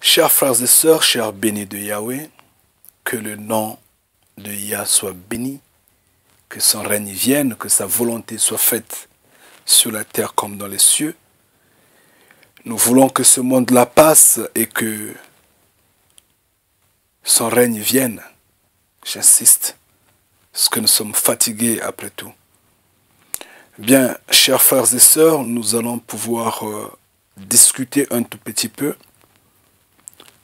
Chers frères et sœurs, chers bénis de Yahweh, que le nom de Yah soit béni, que son règne vienne, que sa volonté soit faite sur la terre comme dans les cieux. Nous voulons que ce monde-là passe et que son règne vienne. J'insiste, parce que nous sommes fatigués après tout. Bien, chers frères et sœurs, nous allons pouvoir discuter un tout petit peu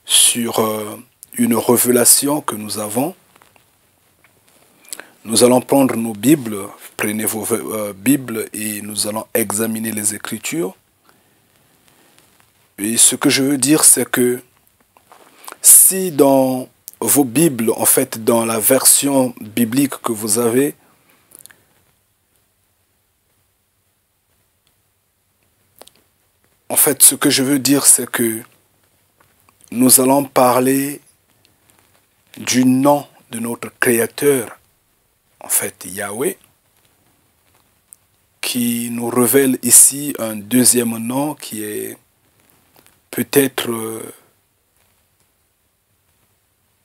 sur une révélation que nous avons. Nous allons prendre nos Bibles, prenez vos Bibles et nous allons examiner les Écritures. Et ce que je veux dire, c'est que si dans vos Bibles, en fait, dans la version biblique que vous avez, en fait, ce que je veux dire, c'est que nous allons parler du nom de notre Créateur, en fait, Yahweh, qui nous révèle ici un deuxième nom qui est peut-être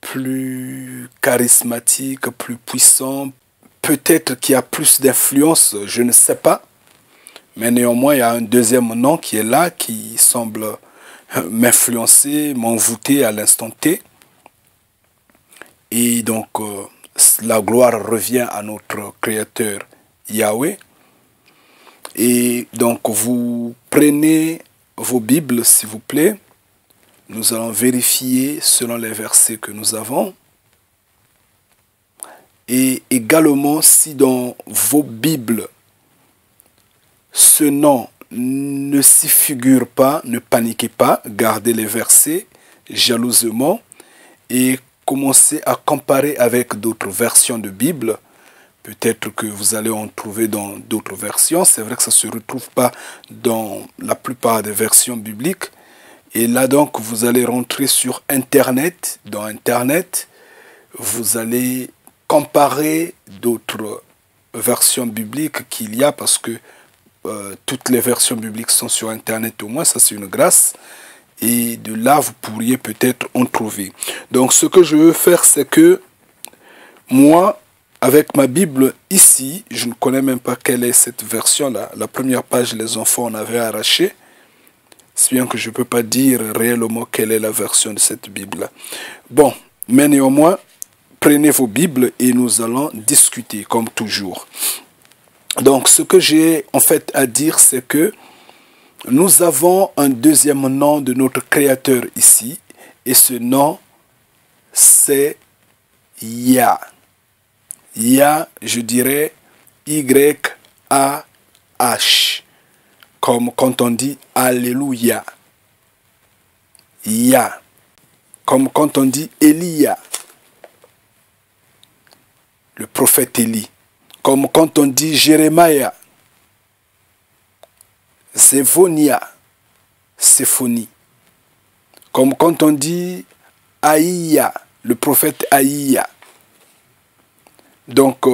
plus charismatique, plus puissant, peut-être qui a plus d'influence, je ne sais pas. Mais néanmoins, il y a un deuxième nom qui est là, qui semble m'influencer, m'envoûter à l'instant T. Et donc, la gloire revient à notre Créateur Yahweh. Et donc, vous prenez vos Bibles, s'il vous plaît. Nous allons vérifier selon les versets que nous avons. Et également, si dans vos Bibles, ce nom ne s'y figure pas, ne paniquez pas, gardez les versets jalousement et commencez à comparer avec d'autres versions de Bible. Peut-être que vous allez en trouver dans d'autres versions. C'est vrai que ça ne se retrouve pas dans la plupart des versions bibliques. Et là donc, vous allez rentrer sur Internet. Dans Internet, vous allez comparer d'autres versions bibliques qu'il y a parce que toutes les versions bibliques sont sur Internet au moins, ça c'est une grâce. Et de là, vous pourriez peut-être en trouver. Donc ce que je veux faire, c'est que moi, avec ma Bible ici, je ne connais même pas quelle est cette version-là. La première page, les enfants en avaient arraché. C'est bien que je ne peux pas dire réellement quelle est la version de cette Bible-là. Bon, mais néanmoins, prenez vos Bibles et nous allons discuter comme toujours. Donc, ce que j'ai en fait à dire, c'est que nous avons un deuxième nom de notre Créateur ici. Et ce nom, c'est Yah. Yah, je dirais Y-A-H. Comme quand on dit Alléluia. Yah. Comme quand on dit Elia. Le prophète Élie. Comme quand on dit Jérémia. Zéphonia. Séphonie. Comme quand on dit Aïa. Le prophète Aïa. Donc,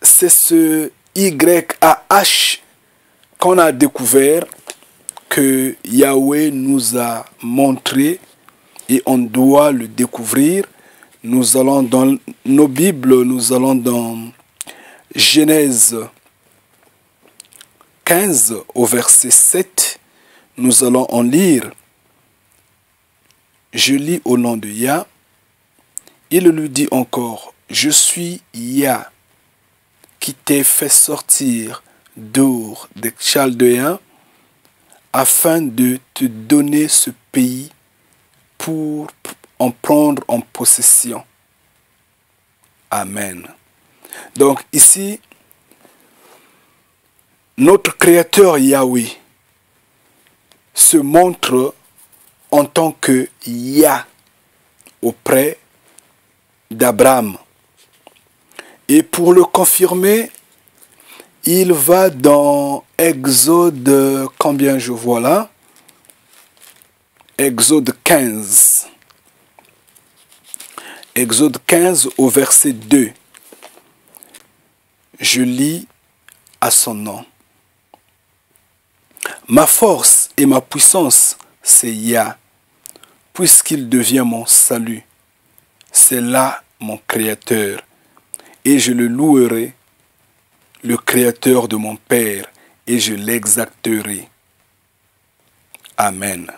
c'est ce Y-A-H qu'on a découvert que Yahweh nous a montré et on doit le découvrir. Nous allons dans nos Bibles, nous allons dans Genèse 15 au verset 7. Nous allons en lire. Je lis au nom de Yah. Il lui dit encore, je suis Yah, qui t'ai fait sortir d'Ur des Chaldéens, afin de te donner ce pays pour en prendre en possession. Amen. Donc ici, notre Créateur Yahweh se montre en tant que Yah auprès d'Abraham. Et pour le confirmer, il va dans Exode, combien je vois là? Exode 15. Exode 15 au verset 2. Je lis à son nom. Ma force et ma puissance, c'est Yah. Puisqu'il devient mon salut, c'est là mon Créateur. Et je le louerai, le Créateur de mon Père, et je l'exalterai. Amen.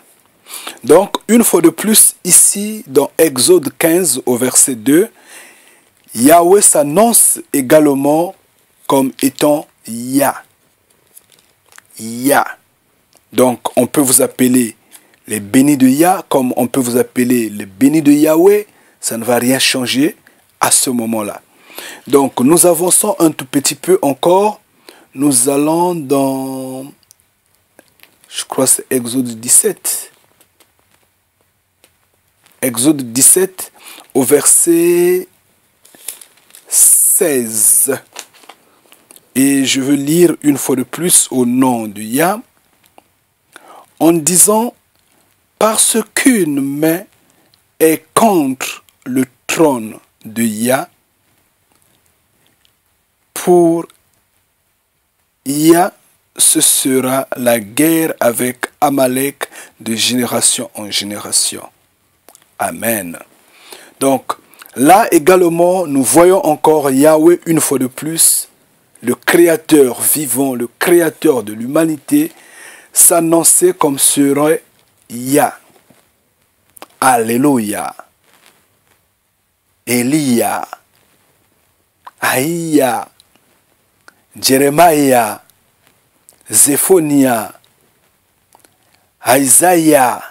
Donc, une fois de plus, ici, dans Exode 15, au verset 2, Yahweh s'annonce également comme étant Yah. Yah. Donc, on peut vous appeler les bénis de Yah, comme on peut vous appeler les bénis de Yahweh. Ça ne va rien changer à ce moment-là. Donc, nous avançons un tout petit peu encore. Nous allons dans, je crois que c'est Exode 17. Exode 17 au verset 16. Et je veux lire une fois de plus au nom de Yah, en disant, parce qu'une main est contre le trône de Yah, pour Yah, ce sera la guerre avec Amalek de génération en génération. Amen. Donc, là également, nous voyons encore Yahweh une fois de plus, le Créateur vivant, le Créateur de l'humanité, s'annoncer comme serait Yah. Alléluia. Elia. Aïa. Jérémia. Zéphonia. Isaïa.